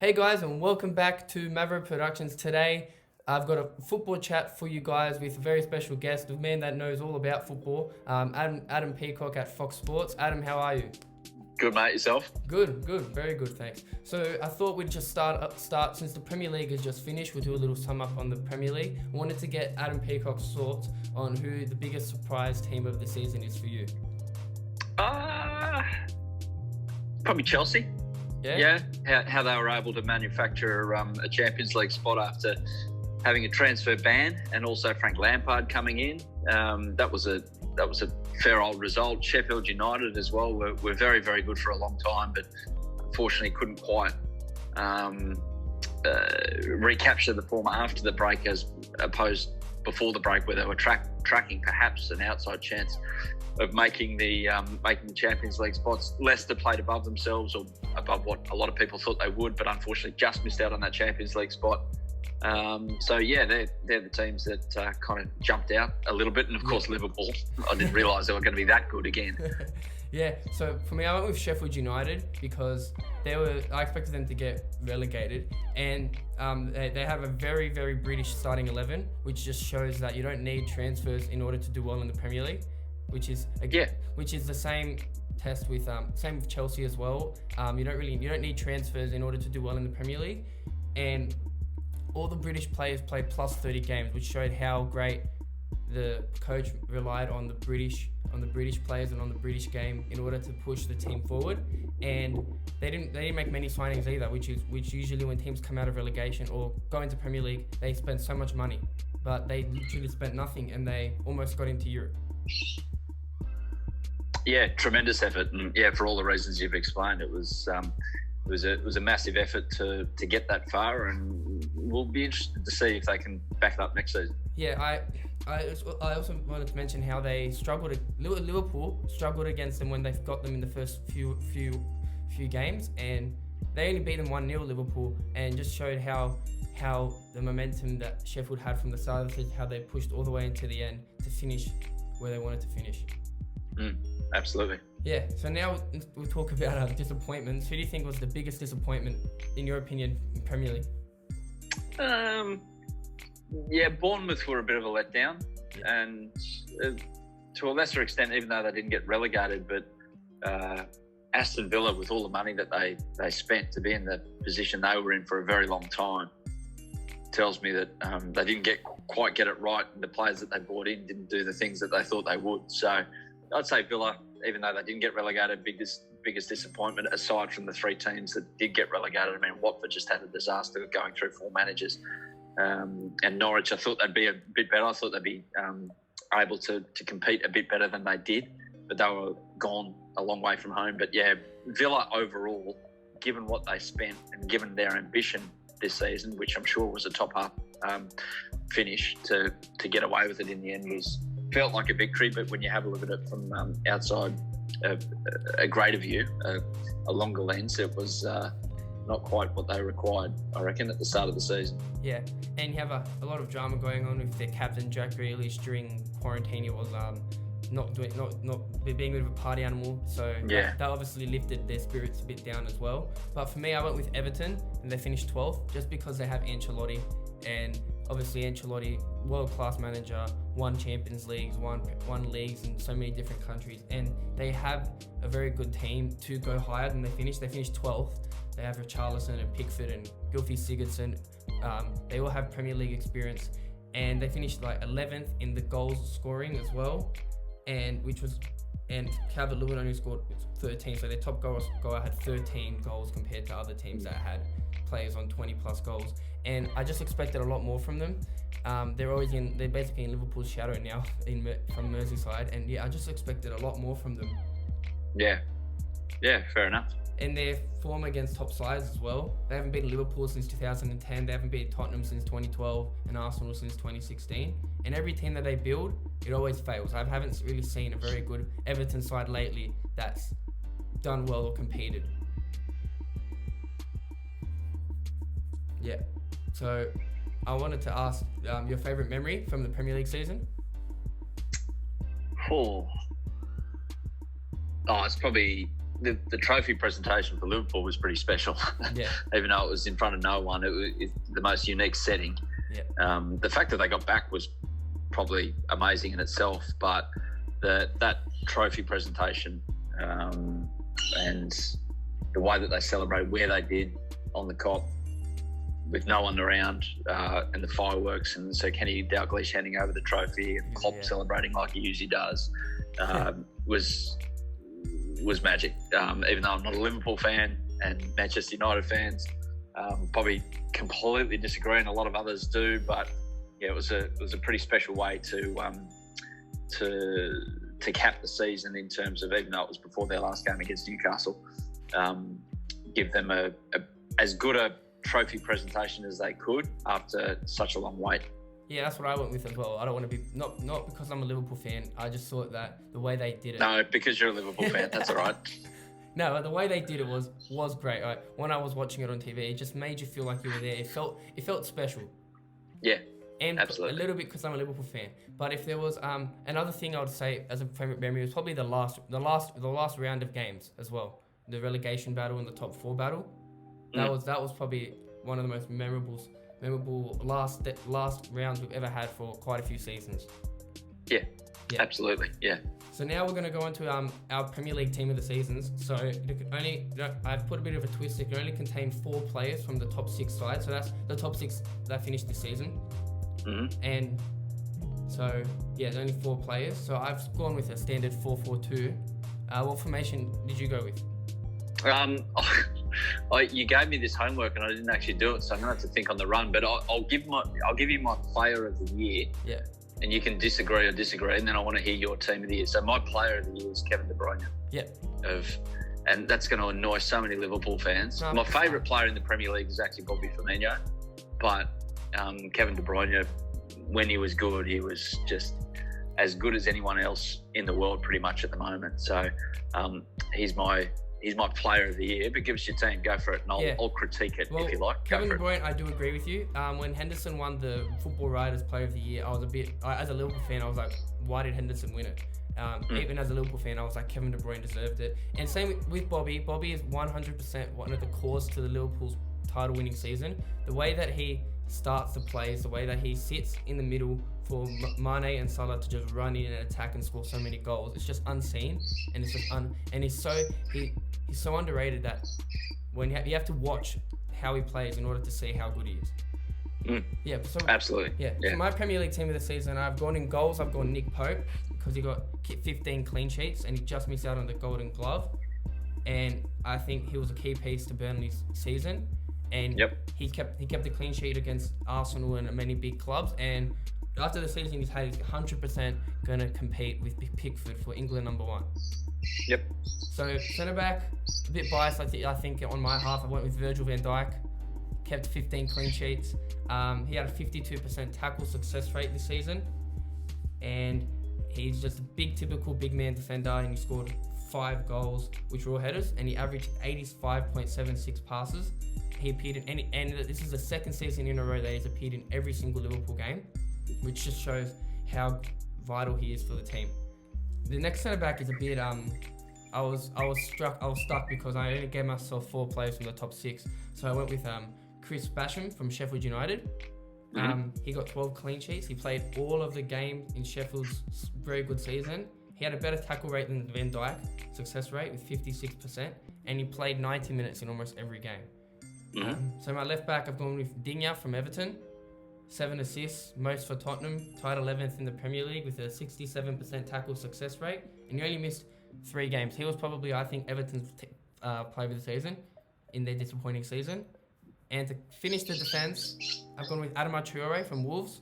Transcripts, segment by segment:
Hey guys, and welcome back to Mavro Productions. Today, I've got a football chat for you guys with a very special guest, a man that knows all about football, Adam Peacock at Fox Sports. Adam, how are you? Good, mate. Yourself? Good, very good, thanks. So I thought we'd just start since the Premier League has just finished. We'll do a little sum up on the Premier League. I wanted to get Adam Peacock's thoughts on who the biggest surprise team of the season is for you. Probably Chelsea. Yeah? How they were able to manufacture a Champions League spot after having a transfer ban, and also Frank Lampard coming in. That was a fair old result. Sheffield United as well were very, very good for a long time, but unfortunately couldn't quite recapture the form after the break, as opposed before the break, where they were tracking perhaps an outside chance of making the Champions League spots. Leicester played above themselves, or above what a lot of people thought they would, but unfortunately just missed out on that Champions League spot. They're the teams that kind of jumped out a little bit, and of course Liverpool. I didn't realise they were going to be that good again. Yeah, so for me, I went with Sheffield United because I expected them to get relegated, and they have a very, very British starting 11, which just shows that you don't need transfers in order to do well in the Premier League, which is the same test with same with Chelsea as well. You don't need transfers in order to do well in the Premier League, and all the British players played plus 30 games, which showed how great the coach relied on the British players and on the British game in order to push the team forward. And they didn't make many signings either, which usually when teams come out of relegation or go into Premier League, they spend so much money, but they literally spent nothing, and they almost got into Europe. Yeah, tremendous effort, and for all the reasons you've explained, it was a massive effort to get that far, and we'll be interested to see if they can back it up next season. Yeah, I also wanted to mention how they struggled. Liverpool struggled against them when they got them in the first few games, and they only beat them 1-0, Liverpool, and just showed how the momentum that Sheffield had from the start of the season, how they pushed all the way into the end to finish where they wanted to finish. Absolutely. Yeah, so now we'll talk about disappointments. Who do you think was the biggest disappointment, in your opinion, in Premier League? Bournemouth were a bit of a letdown, and to a lesser extent, even though they didn't get relegated, but Aston Villa, with all the money that they spent to be in the position they were in for a very long time, tells me that they didn't quite get it right, and the players that they brought in didn't do the things that they thought they would. So I'd say Villa, even though they didn't get relegated, biggest disappointment aside from the three teams that did get relegated. I mean, Watford just had a disaster going through 4 managers. And Norwich, I thought they'd be a bit better. I thought they'd be able to compete a bit better than they did, but they were gone a long way from home. But yeah, Villa overall, given what they spent and given their ambition this season, which I'm sure was a top-up finish, to get away with it in the end felt like a victory. But when you have a look at it from outside a greater view, a longer lens, it was not quite what they required, I reckon, at the start of the season. Yeah, and you have a lot of drama going on with their captain Jack Grealish during quarantine. He was not being a bit of a party animal, so that obviously lifted their spirits a bit down as well. But for me, I went with Everton, and they finished 12th just because they have Ancelotti, and obviously Ancelotti, world-class manager, won Champions Leagues, won leagues in so many different countries, and they have a very good team to go higher than they finished. They finished 12th. They have Richarlison and Pickford and Gylfi Sigurdsson. They all have Premier League experience, and they finished like 11th in the goals scoring as well, and Calvert-Lewin only scored 13, so their top goal had 13 goals compared to other teams that had players on 20 plus goals. And I just expected a lot more from them. They're basically in Liverpool's shadow now from Merseyside, and I just expected a lot more from them. Yeah, fair enough. And their form against top sides as well. They haven't beaten Liverpool since 2010. They haven't beaten Tottenham since 2012 and Arsenal since 2016. And every team that they build, it always fails. I haven't really seen a very good Everton side lately that's done well or competed. Yeah. So I wanted to ask your favourite memory from the Premier League season? It's probably the trophy presentation for Liverpool was pretty special. Yeah. Even though it was in front of no one, it's the most unique setting. Yeah. The fact that they got back was probably amazing in itself, but that trophy presentation and the way that they celebrated where they did on the cop with no one around, and the fireworks, and so Kenny Dalglish handing over the trophy and Klopp celebrating like he usually does, was magic. Even though I'm not a Liverpool fan and Manchester United fans probably completely disagree, and a lot of others do, but yeah, it was a pretty special way to cap the season in terms of, even though it was before their last game against Newcastle, give them as good a trophy presentation as they could after such a long wait. Yeah, that's what I went with as well. I don't want to be, not because I'm a Liverpool fan. I just thought that the way they did it. No, because you're a Liverpool fan, that's all right. No, but the way they did it was great. Right? When I was watching it on TV, it just made you feel like you were there. It felt special. Yeah, and absolutely. A little bit because I'm a Liverpool fan. But if there was another thing I would say as a favourite memory was probably the last round of games as well. The relegation battle and the top 4 battle. That was probably one of the most memorable last rounds we've ever had for quite a few seasons. Yeah. Absolutely. Yeah. So now we're going to go on to our Premier League team of the seasons. So I've put a bit of a twist. It can only contain 4 players from the top 6 sides. So that's the top 6 that finished this season. Mm-hmm. And so there's only 4 players. So I've gone with a standard 4-4-2. What formation did you go with? You gave me this homework and I didn't actually do it, so I'm gonna have to think on the run. But I'll give you my player of the year. Yeah. And you can disagree or disagree, and then I want to hear your team of the year. So my player of the year is Kevin De Bruyne. Yeah. And that's going to annoy so many Liverpool fans. My favourite player in the Premier League is actually Bobby Firmino, but Kevin De Bruyne, when he was good, he was just as good as anyone else in the world pretty much at the moment. So he's my player of the year, but give us your team, go for it, and I'll critique it if you like. Kevin De Bruyne, I do agree with you. When Henderson won the Football Writers Player of the Year, I was as a Liverpool fan, I was like, why did Henderson win it? Even as a Liverpool fan, I was like, Kevin De Bruyne deserved it. And same with Bobby. Bobby is 100% one of the cause to the Liverpool's title-winning season. The way that he starts the plays, the way that he sits in the middle for Mane and Salah to just run in and attack and score so many goals, it's just unseen, and it's just and he's so underrated that when you have to watch how he plays in order to see how good he is. Yeah, so absolutely. Yeah. So my Premier League team of the season, I've gone in goals. I've gone Nick Pope because he got 15 clean sheets and he just missed out on the Golden Glove, and I think he was a key piece to Burnley's season. And he kept the clean sheet against Arsenal and many big clubs. And after the season he's had, he's 100% going to compete with Pickford for England number 1. Yep. So centre back, a bit biased. I think on my half, I went with Virgil van Dijk. Kept 15 clean sheets. He had a 52% tackle success rate this season, and he's just a typical big man defender. And he scored 5 goals, which were all headers, and he averaged 85.76 passes. He appeared in and this is the second season in a row that he's appeared in every single Liverpool game, which just shows how vital he is for the team. The next centre back is a bit I was stuck because I only gave myself 4 players from the top 6, so I went with Krys Talk from Sheffield United. He got 12 clean sheets. He played all of the games in Sheffield's very good season. He had a better tackle rate than Van Dijk, success rate with 56%, and he played 90 minutes in almost every game. So my left back, I've gone with Digne from Everton. 7 assists, most for Tottenham, tied 11th in the Premier League with a 67% tackle success rate, and he only missed 3 games. He was probably, I think, Everton's player of the season in their disappointing season. And to finish the defence, I've gone with Adama Traore from Wolves.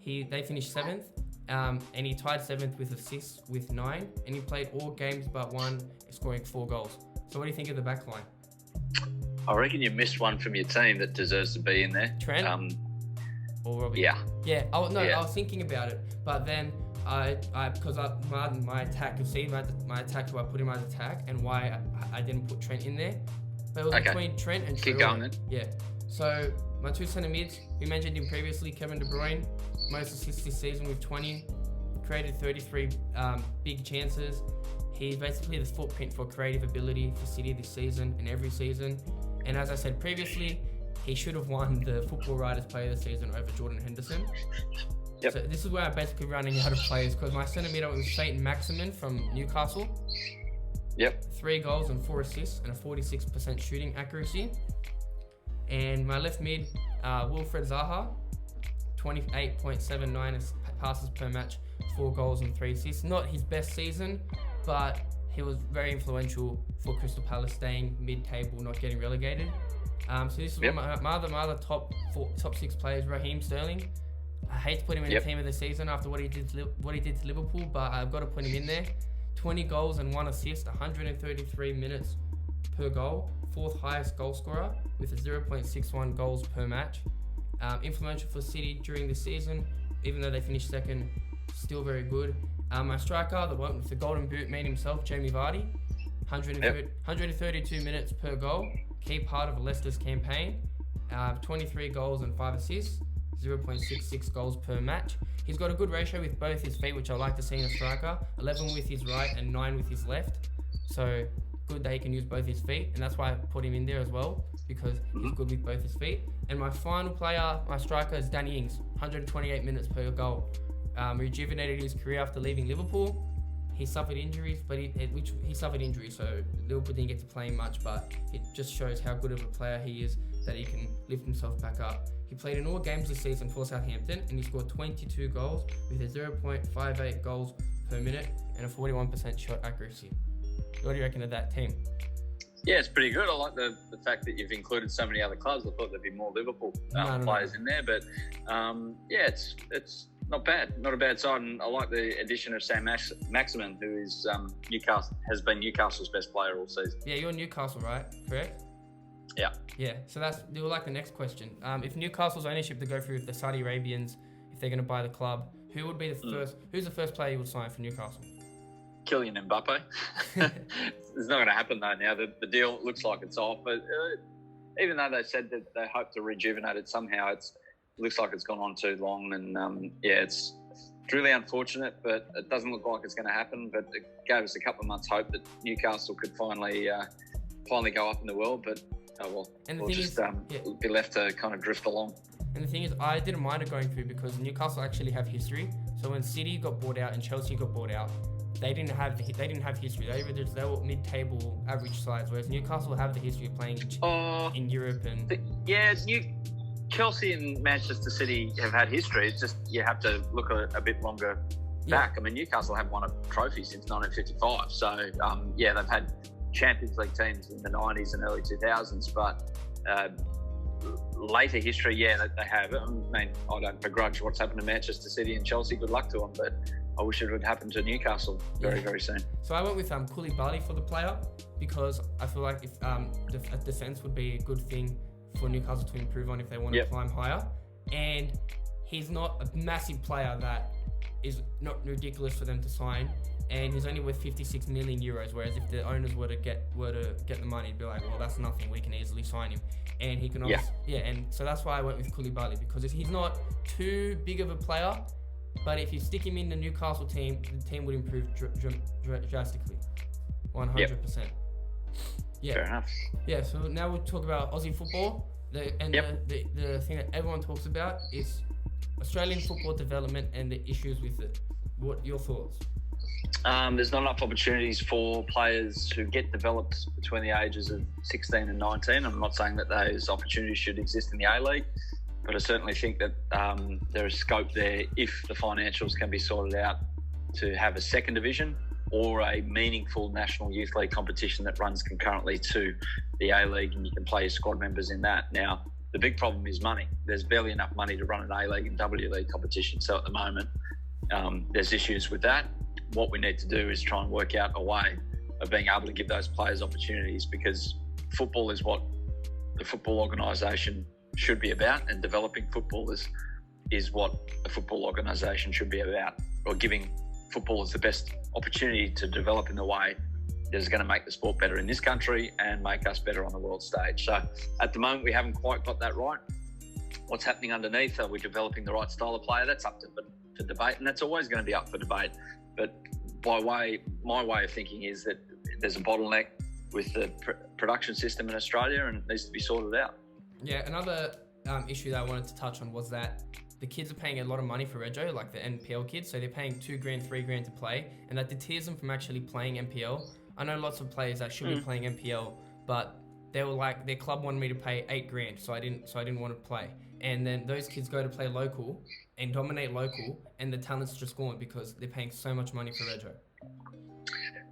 They finished 7th, and he tied 7th with assists with 9, and he played all games but 1, scoring 4 goals. So what do you think of the back line? I reckon you missed one from your team that deserves to be in there. Trent? Or Robbie? Yeah. I was thinking about it, but then because my attack, you'll see my attack, who I put in my attack, and why I didn't put Trent in there. But it was between Trent and Traore. Keep going then. Yeah. So my 2 centre mids, we mentioned him previously, Kevin De Bruyne, most assists this season with 20, created 33 big chances. He's basically the footprint for creative ability for City this season and every season. And as I said previously, he should have won the Football Writers Player of the Season over Jordan Henderson. Yep. So this is where I'm basically running out of players because my centre-midfielder was Satan Maximin from Newcastle. Yep. 3 goals and 4 assists and a 46% shooting accuracy. And my left mid, Wilfred Zaha, 28.79 passes per match, 4 goals and 3 assists. Not his best season, but he was very influential for Crystal Palace staying mid-table, not getting relegated. So this is my other top 6 players. Raheem Sterling. I hate to put him in the team of the season after what he did to Liverpool, but I've got to put him in there. 20 goals and 1 assist, 133 minutes per goal, 4th highest goal scorer with a 0.61 goals per match. Influential for City during the season, even though they finished 2nd, still very good. My striker, the one with the golden boot man himself, Jamie Vardy, 132 minutes per goal, key part of Leicester's campaign, 23 goals and 5 assists, 0.66 goals per match. He's got a good ratio with both his feet, which I like to see in a striker, 11 with his right and 9 with his left. So good that he can use both his feet, and that's why I put him in there as well, because he's good with both his feet. And my final player, my striker, is Danny Ings, 128 minutes per goal. Rejuvenated his career after leaving Liverpool. He suffered injuries, but he suffered injuries, so Liverpool didn't get to play him much, but it just shows how good of a player he is, that he can lift himself back up. He played in all games this season for Southampton, and he scored 22 goals with a 0.58 goals per minute and a 41% shot accuracy. What do you reckon of that team? Yeah, it's pretty good. I like the fact that you've included so many other clubs. I thought there'd be more Liverpool players in there, but it's not bad. Not a bad side, and I like the addition of Sam Maximin, who is has been Newcastle's best player all season. Yeah, you're Newcastle, right? Correct? Yeah. Yeah, so you'll like the next question. If Newcastle's ownership to go through with the Saudi Arabians, if they're going to buy the club, who would be the first? Who's the first player you would sign for Newcastle? Kylian Mbappe. It's not going to happen though now. The deal looks like it's off, but even though they said that they hope to rejuvenate it somehow, it looks like it's gone on too long, and it's really unfortunate, but it doesn't look like it's going to happen. But it gave us a couple of months' hope that Newcastle could finally go up in the world, but we'll just be left to kind of drift along. And the thing is, I didn't mind it going through because Newcastle actually have history. So when City got bought out and Chelsea got bought out, they didn't have history. They were mid-table average sides, whereas Newcastle have the history of playing in Europe and Chelsea and Manchester City have had history. It's just you have to look a bit longer back. I mean, Newcastle haven't won a trophy since 1955. So they've had Champions League teams in the 90s and early 2000s, but later history, they have. I mean, I don't begrudge what's happened to Manchester City and Chelsea. Good luck to them, but I wish it would happen to Newcastle very, very soon. So I went with Koulibaly for the player because I feel like if a defense would be a good thing for Newcastle to improve on if they want to climb higher. And he's not a massive player that is not ridiculous for them to sign. And he's only worth 56 million euros, whereas if the owners were to get the money, it'd be like, well, that's nothing. We can easily sign him, and he can and so that's why I went with Koulibaly, because he's not too big of a player, but if you stick him in the Newcastle team, the team would improve drastically, 100%. Yeah. Fair enough. Yeah. So now we'll talk about Aussie football. The thing that everyone talks about is Australian football development and the issues with it. What your thoughts? There's not enough opportunities for players who get developed between the ages of 16 and 19. I'm not saying that those opportunities should exist in the A-League, but I certainly think that there is scope there if the financials can be sorted out to have a second division or a meaningful National Youth League competition that runs concurrently to the A-League, and you can play your squad members in that. Now, the big problem is money. There's barely enough money to run an A-League and W League competition. So at the moment, there's issues with that. What we need to do is try and work out a way of being able to give those players opportunities, because football is what the football organisation should be about, and developing football is what a football organisation should be about, or giving footballers the best opportunity to develop in the way that is going to make the sport better in this country and make us better on the world stage. So at the moment, we haven't quite got that right. What's happening underneath? Are we developing the right style of player? That's up for debate, and that's always going to be up for debate. But my way of thinking is that there's a bottleneck with the production system in Australia, and it needs to be sorted out. Yeah, another issue that I wanted to touch on was that the kids are paying a lot of money for Rego, like the NPL kids, so they're paying $2,000, $3,000 to play, and that deters them from actually playing NPL. I know lots of players that should be playing NPL, but they were like, their club wanted me to pay $8,000, so I didn't want to play. And then those kids go to play local and dominate local, and the talent's just gone because they're paying so much money for Rego.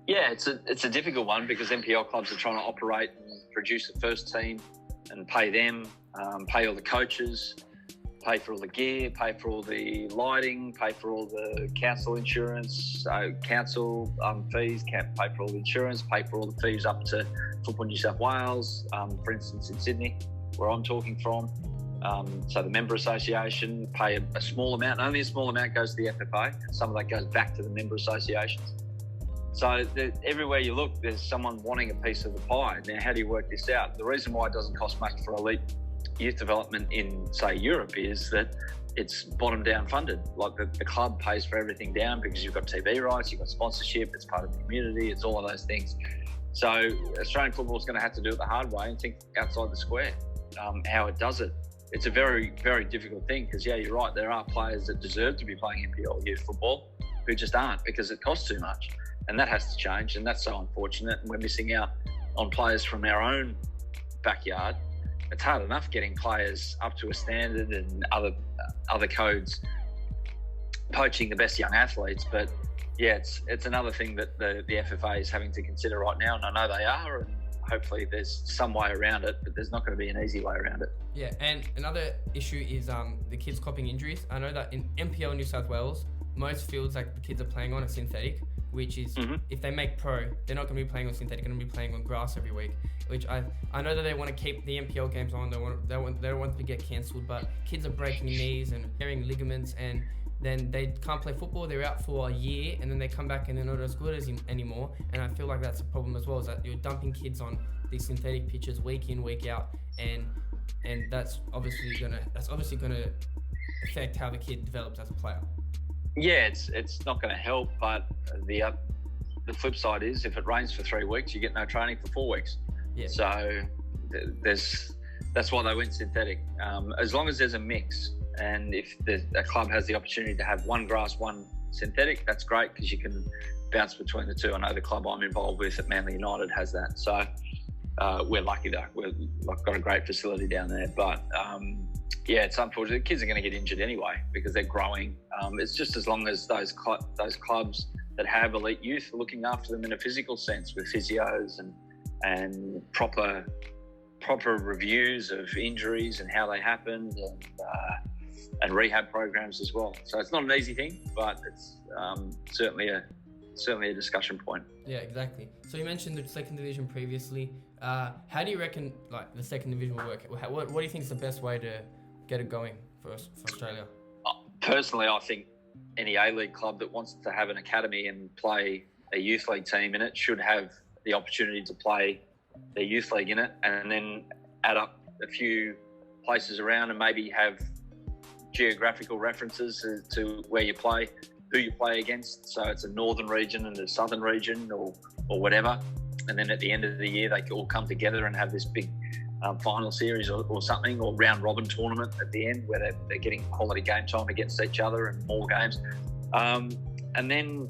Yeah, it's a difficult one because NPL clubs are trying to operate and produce the first team and pay them, pay all the coaches, pay for all the gear, pay for all the lighting, pay for all the council insurance, council fees, pay for all the insurance, pay for all the fees up to Football New South Wales, for instance in Sydney, where I'm talking from. So the member association pay a small amount, only a small amount goes to the FFA, some of that goes back to the member associations. So everywhere you look, there's someone wanting a piece of the pie. Now, how do you work this out? The reason why it doesn't cost much for elite youth development in, say, Europe is that it's bottom-down funded. Like the club pays for everything down because you've got TV rights, you've got sponsorship, it's part of the community, it's all of those things. So Australian football is going to have to do it the hard way and think outside the square, how it does it. It's a very, very difficult thing because, yeah, you're right, there are players that deserve to be playing NPL youth football who just aren't because it costs too much. And that has to change, and that's so unfortunate. And we're missing out on players from our own backyard. It's hard enough getting players up to a standard and other codes, poaching the best young athletes. But yeah, it's another thing that the FFA is having to consider right now, and I know they are. And hopefully, there's some way around it, but there's not going to be an easy way around it. Yeah, and another issue is the kids copping injuries. I know that in NPL New South Wales, most fields like the kids are playing on are synthetic, which is if they make pro, they're not going to be playing on synthetic, they're going to be playing on grass every week. Which I know that they want to keep the NPL games on, they don't want to get cancelled, but kids are breaking knees and tearing ligaments, and then they can't play football. They're out for a year, and then they come back and they're not as good as anymore. And I feel like that's a problem as well, is that you're dumping kids on these synthetic pitches week in, week out, and that's obviously gonna affect how the kid develops as a player. Yeah, it's not going to help, but the flip side is if it rains for 3 weeks, you get no training for 4 weeks. Yeah. So that's why they went synthetic. As long as there's a mix, and if a club has the opportunity to have one grass, one synthetic, that's great because you can bounce between the two. I know the club I'm involved with at Manly United has that. So we're lucky though. We've got a great facility down there, but yeah, it's unfortunate. Kids are going to get injured anyway because they're growing. It's just as long as those clubs that have elite youth are looking after them in a physical sense with physios and proper reviews of injuries and how they happened and rehab programs as well. So it's not an easy thing, but it's certainly a discussion point. Yeah, exactly. So you mentioned the second division previously. How do you reckon the second division will work? What do you think is the best way to get it going for Australia? Personally, I think any A-League club that wants to have an academy and play a youth league team in it should have the opportunity to play their youth league in it, and then add up a few places around and maybe have geographical references to where you play, who you play against. So it's a northern region and a southern region or whatever. And then at the end of the year, they can all come together and have this big final series or something, or round robin tournament at the end where they're getting quality game time against each other and more games. And then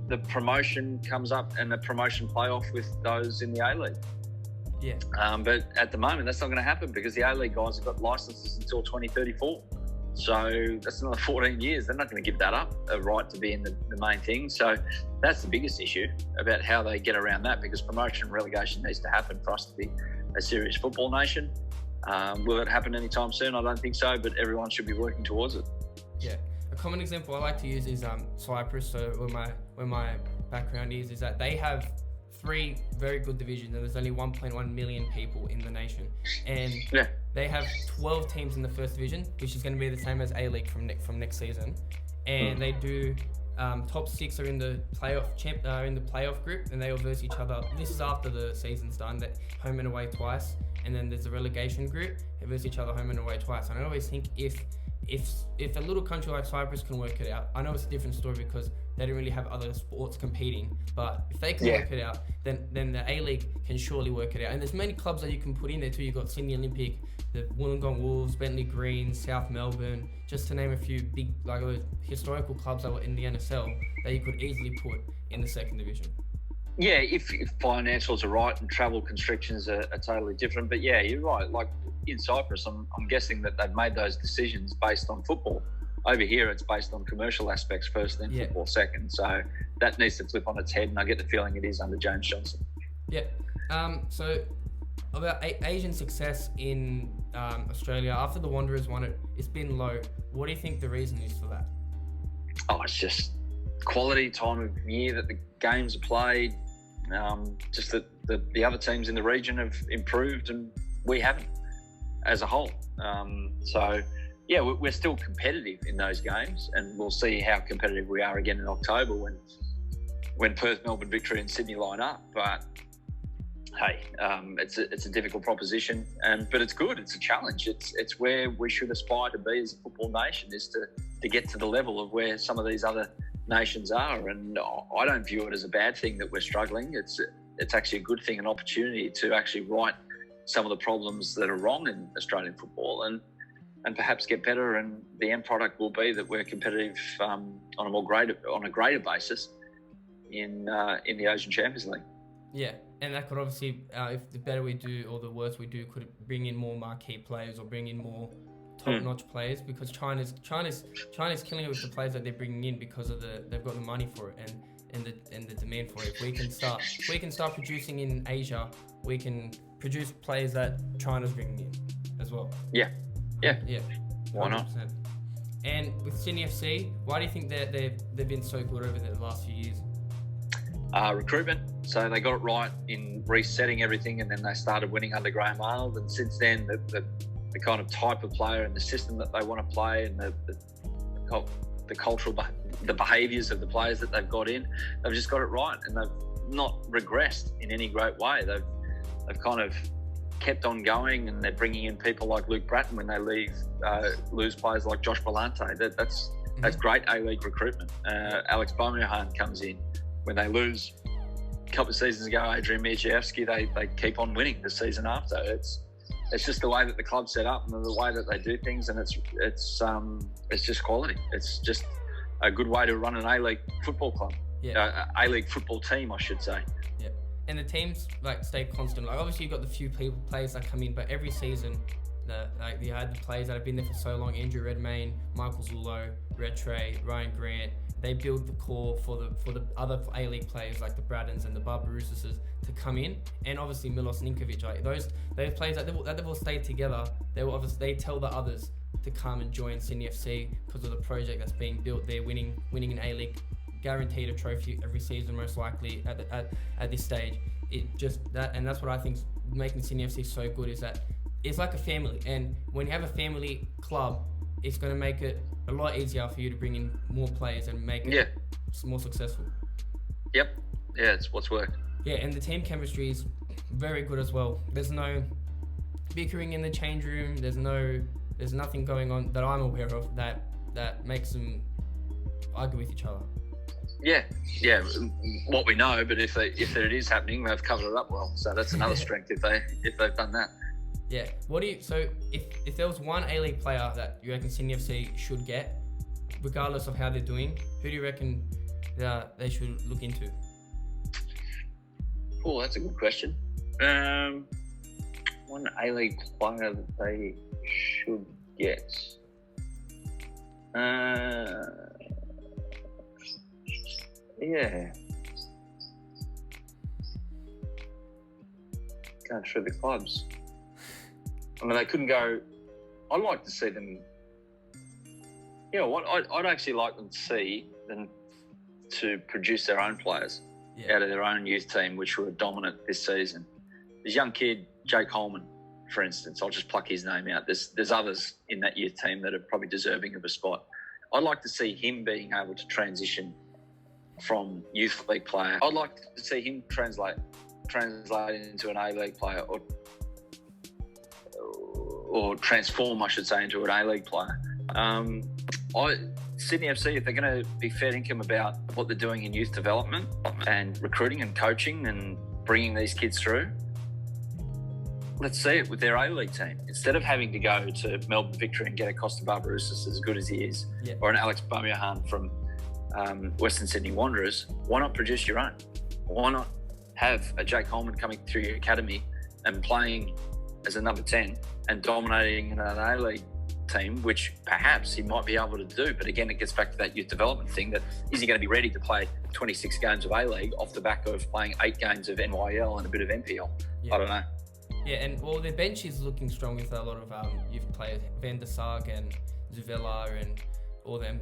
the promotion comes up and the promotion playoff with those in the A-League. Yeah. But at the moment, that's not going to happen because the A-League guys have got licenses until 2034. So that's another 14 years. They're not going to give that up, a right to be in the main thing. So that's the biggest issue about how they get around that, because promotion and relegation needs to happen for us to be a serious football nation. Will it happen anytime soon? I don't think so, but everyone should be working towards it. Yeah. A common example I like to use is Cyprus. So where my background is that they have 3 very good divisions, and there's only 1.1 million people in the nation, and they have 12 teams in the first division, which is going to be the same as A-League from next season, and they do top 6 are in the playoff group, and they all verse each other. This is after the season's done, that home and away twice, and then there's a relegation group, they verse each other home and away twice. And I always think if if a little country like Cyprus can work it out, I know it's a different story because they don't really have other sports competing, but if they can work it out, then the A-League can surely work it out. And there's many clubs that you can put in there too. You've got Sydney Olympic, the Wollongong Wolves, Bentley Green, South Melbourne, just to name a few big, like historical clubs that were in the NSL that you could easily put in the second division. Yeah, if financials are right and travel constrictions are totally different. But yeah, you're right. Like in Cyprus, I'm guessing that they've made those decisions based on football. Over here, it's based on commercial aspects first, then football second. So that needs to flip on its head, and I get the feeling it is under James Johnson. Yeah. So about Asian success in Australia, after the Wanderers won it, it's been low. What do you think the reason is for that? Oh, it's just quality, time of year that the games are played. Just that the other teams in the region have improved and we haven't as a whole. So, yeah, we're still competitive in those games, and we'll see how competitive we are again in October when Perth, Melbourne, Victory and Sydney line up. But, hey, it's a difficult proposition, but it's good. It's a challenge. It's where we should aspire to be as a football nation, is to get to the level of where some of these other nations are. And I don't view it as a bad thing that we're struggling. It's actually a good thing, an opportunity to actually right some of the problems that are wrong in Australian football and perhaps get better. And the end product will be that we're competitive on a greater basis in the Asian Champions League. Yeah, and that could obviously, if the better we do or the worse we do, could bring in more marquee players or bring in more top-notch players, because China's killing it with the players that they're bringing in because of they've got the money for it and the demand for it. If we can start producing in Asia, we can produce players that China's bringing in as well. Yeah. Why 100%. not? And with Sydney FC, why do you think that they've been so good over the last few years? Recruitment. So they got it right in resetting everything, and then they started winning under Graham Arnold. And since then, the kind of type of player and the system that they want to play and the cultural, the behaviours of the players that they've got in, they've just got it right, and they've not regressed in any great way. They've kind of kept on going, and they're bringing in people like Luke Bratton when they lose players like Josh Balante. That's great A-League recruitment. Alex Beaumont comes in when they lose. A couple of seasons ago, Adrian Mieczewski, they keep on winning the season after. It's just the way that the club's set up and the way that they do things, and it's just quality. It's just a good way to run an A-League football club. Yeah. A-League football team, I should say. Yeah. And the teams stay constant. Like obviously you've got the few players that come in, but every season, you had the players that have been there for so long: Andrew Redmayne, Michael Zullo, Red Trey, Ryan Grant. They build the core for the other A-League players like the Braddons and the Barbarouses to come in, and obviously Milos Ninkovic. Like those players that they've all stayed together. They tell the others to come and join Sydney FC because of the project that's being built. They're winning an A-League, guaranteed a trophy every season, most likely at this stage. And that's what I think is making Sydney FC so good, is that it's like a family, and when you have a family club, it's going to make it a lot easier for you to bring in more players and make it more successful. Yep. Yeah, it's what's worked. Yeah, and the team chemistry is very good as well. There's no bickering in the change room. There's nothing going on that I'm aware of that makes them argue with each other. Yeah. What we know, but if it is happening, they've covered it up well. So that's another strength if they've done that. Yeah. So if there was one A-League player that you reckon Sydney FC should get, regardless of how they're doing, who do you reckon they should look into? Oh, that's a good question. One A-League player that they should get. Yeah. Going through the clubs. I mean, they couldn't go. I'd like to see them. You know what? I'd actually like them to see them to produce their own players out of their own youth team, which were dominant this season. This young kid, Jake Holman, for instance, I'll just pluck his name out. There's others in that youth team that are probably deserving of a spot. I'd like to see him being able to transition from youth league player. I'd like to see him translate into an A-League player or transform, I should say, into an A-League player. Sydney FC, if they're going to be fair income about what they're doing in youth development and recruiting and coaching and bringing these kids through, let's see it with their A-League team. Instead of having to go to Melbourne Victory and get a Costa Barbarousas as good as he is, or an Alex Baumiahan from Western Sydney Wanderers, why not produce your own? Why not have a Jake Coleman coming through your academy and playing as a number 10 and dominating an A-League team, which perhaps he might be able to do. But again, it gets back to that youth development thing, that is he going to be ready to play 26 games of A-League off the back of playing 8 games of NYL and a bit of NPL? I don't know. Yeah, and well, their bench is looking strong with a lot of youth players, Van der Sarg and Zuvela and all them.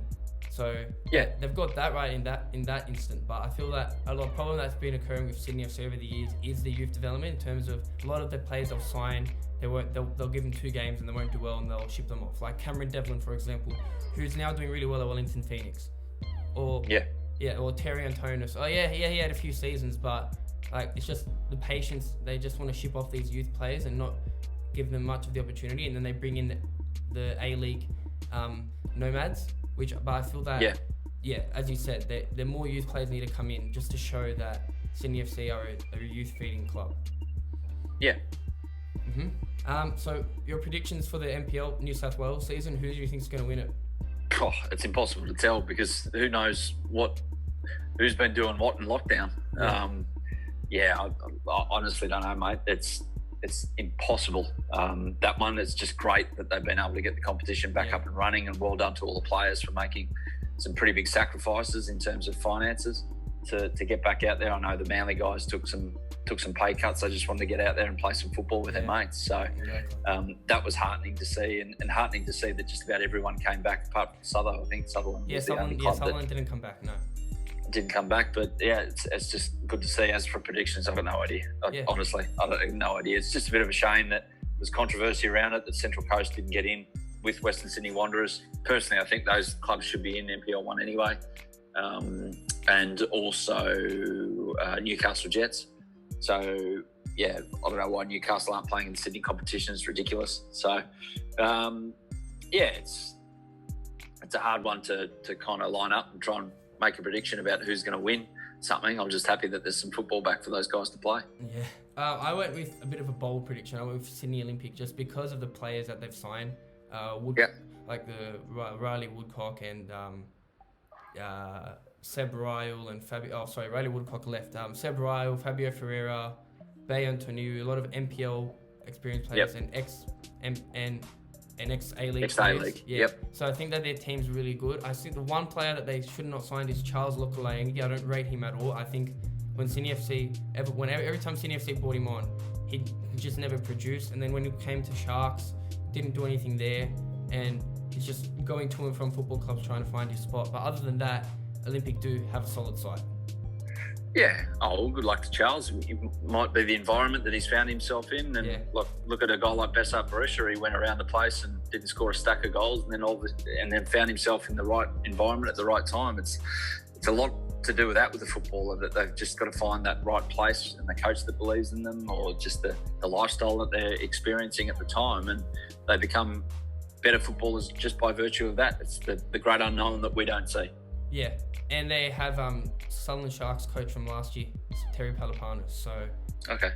So they've got that right in that instant. But I feel that a lot of problem that's been occurring with Sydney FC over the years is the youth development, in terms of a lot of the players they'll sign, they'll give them 2 games and they won't do well and they'll ship them off. Like Cameron Devlin, for example, who's now doing really well at Wellington Phoenix, or Terry Antonis. He had a few seasons, but like it's just the patience. They just want to ship off these youth players and not give them much of the opportunity, and then they bring in the A-League nomads. But I feel that, as you said, the more youth players need to come in just to show that Sydney FC are a youth feeding club. Yeah. So your predictions for the NPL New South Wales season, who do you think is going to win it? Oh, it's impossible to tell because who knows who's been doing what in lockdown. I honestly don't know, mate. It's impossible. That one, it's just great that they've been able to get the competition back up and running, and well done to all the players for making some pretty big sacrifices in terms of finances to get back out there. I know the Manly guys took some pay cuts. They just wanted to get out there and play some football with their mates. So that was heartening to see, and heartening to see that just about everyone came back apart from Sutherland. I think Sutherland was the only club Sutherland didn't come back, no. Didn't come back, but it's just good to see. As for predictions, I've got no idea. Honestly, I have no idea. It's just a bit of a shame that there's controversy around it, that Central Coast didn't get in with Western Sydney Wanderers. Personally, I think those clubs should be in NPL 1 anyway. And also Newcastle Jets. So, I don't know why Newcastle aren't playing in the Sydney competition. It's ridiculous. So, it's a hard one to kind of line up and try and make a prediction about who's going to win something. I'm just happy that there's some football back for those guys to play. I went with a bit of a bold prediction. I went with Sydney Olympic just because of the players that they've signed. Like the Riley Woodcock and Seb Ryle and Riley Woodcock left. Seb Ryle, Fabio Ferreira, Bay Antoniu, a lot of NPL experienced players and ex-A-League players. So I think that their team's really good. I think the one player that they should not sign is Charles Lokolangi. I don't rate him at all. I think when Sydney FC, every time Sydney FC brought him on, he just never produced. And then when he came to Sharks, didn't do anything there. And he's just going to and from football clubs trying to find his spot. But other than that, Olympic do have a solid side. Good luck to Charles. It might be the environment that he's found himself in, and look at a guy like Bessart Barisha. He went around the place and didn't score a stack of goals, and then found himself in the right environment at the right time. It's a lot to do with that with a footballer, that they've just got to find that right place and the coach that believes in them, or just the lifestyle that they're experiencing at the time, and they become better footballers just by virtue of that. It's the great unknown that we don't see. And they have Sutherland Sharks coach from last year, Terry Palapanos. So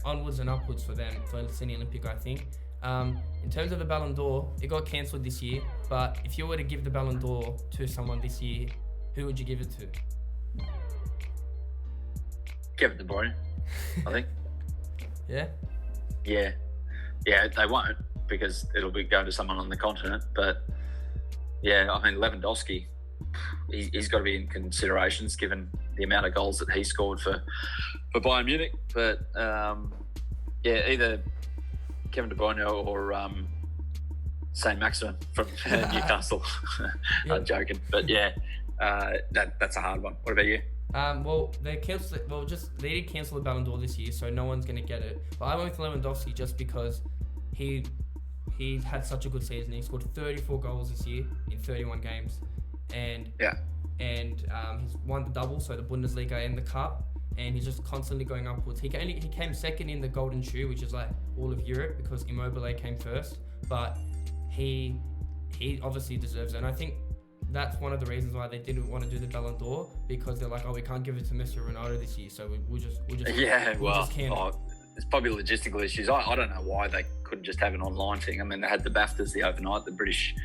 onwards and upwards for them, for Sydney Olympic, I think. In terms of the Ballon d'Or, it got cancelled this year. But if you were to give the Ballon d'Or to someone this year, who would you give it to? Kevin De Bruyne, I think. Yeah, they won't, because it'll be going to someone on the continent. But Lewandowski, he's got to be in considerations given the amount of goals that he scored for Bayern Munich. But either Kevin De Bruyne or Saint Maximin from Newcastle. I'm joking, but that's a hard one. What about you? They did cancel the Ballon d'Or this year, so no one's going to get it. But I went with Lewandowski just because he had such a good season. He scored 34 goals this year in 31 games, and he's won the double, so the Bundesliga and the Cup, and he's just constantly going upwards. He came second in the Golden Shoe, which is like all of Europe, because Immobile came first, but he he obviously deserves it. And I think that's one of the reasons why they didn't want to do the Ballon d'Or, because they're like, oh, we can't give it to Messi or Ronaldo this year, so we'll just can't. It's probably logistical issues. I don't know why they couldn't just have an online thing. I mean, they had the BAFTAs the overnight, the British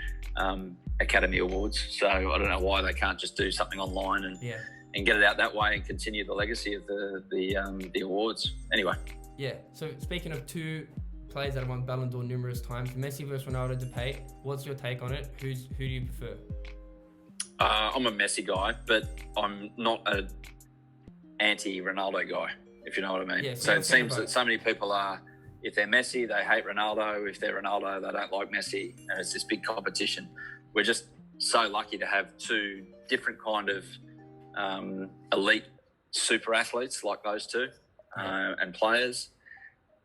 Academy Awards. So I don't know why they can't just do something online and get it out that way and continue the legacy of the awards. Anyway. Yeah. So speaking of two players that have won Ballon d'Or numerous times, Messi versus Ronaldo debate. What's your take on it? Who do you prefer? I'm a Messi guy, but I'm not a anti-Ronaldo guy, if you know what I mean. Yeah, so it seems that so many people are, if they're Messi, they hate Ronaldo. If they're Ronaldo, they don't like Messi. And it's this big competition. We're just so lucky to have two different kind of elite super athletes like those two and players.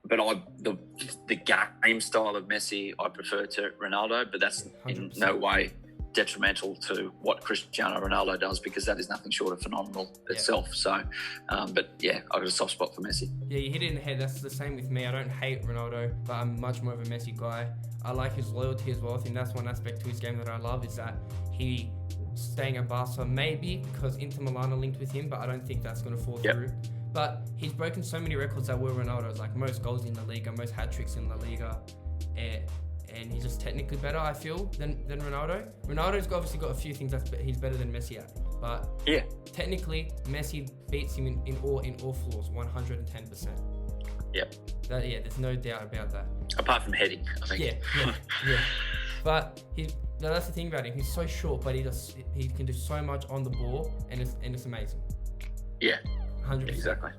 But the game style of Messi, I prefer to Ronaldo, but that's 100%. In no way detrimental to what Cristiano Ronaldo does, because that is nothing short of phenomenal itself. So, but yeah, I've got a soft spot for Messi. Yeah, you hit it in the head. That's the same with me. I don't hate Ronaldo, but I'm much more of a Messi guy. I like his loyalty as well. I think that's one aspect to his game that I love, is that he staying at Barca, maybe because Inter Milan are linked with him, but I don't think that's going to fall through. But he's broken so many records that were Ronaldo's, like most goals in La Liga, most hat-tricks in La Liga, and he's just technically better, I feel, than Ronaldo. Ronaldo's obviously got a few things that he's better than Messi at, but technically Messi beats him in all floors, 110%. Yep. There's no doubt about that. Apart from heading, I think. Yeah. But that's the thing about him. He's so short, but he can do so much on the ball, and it's amazing. Yeah. 100%. Exactly.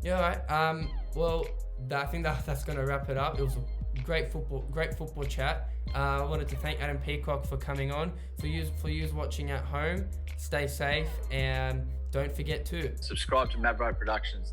Yeah. All right. Well, I think that's going to wrap it up. It was a great football chat. I wanted to thank Adam Peacock for coming on. For you watching at home, stay safe and don't forget to subscribe to Mavro Productions.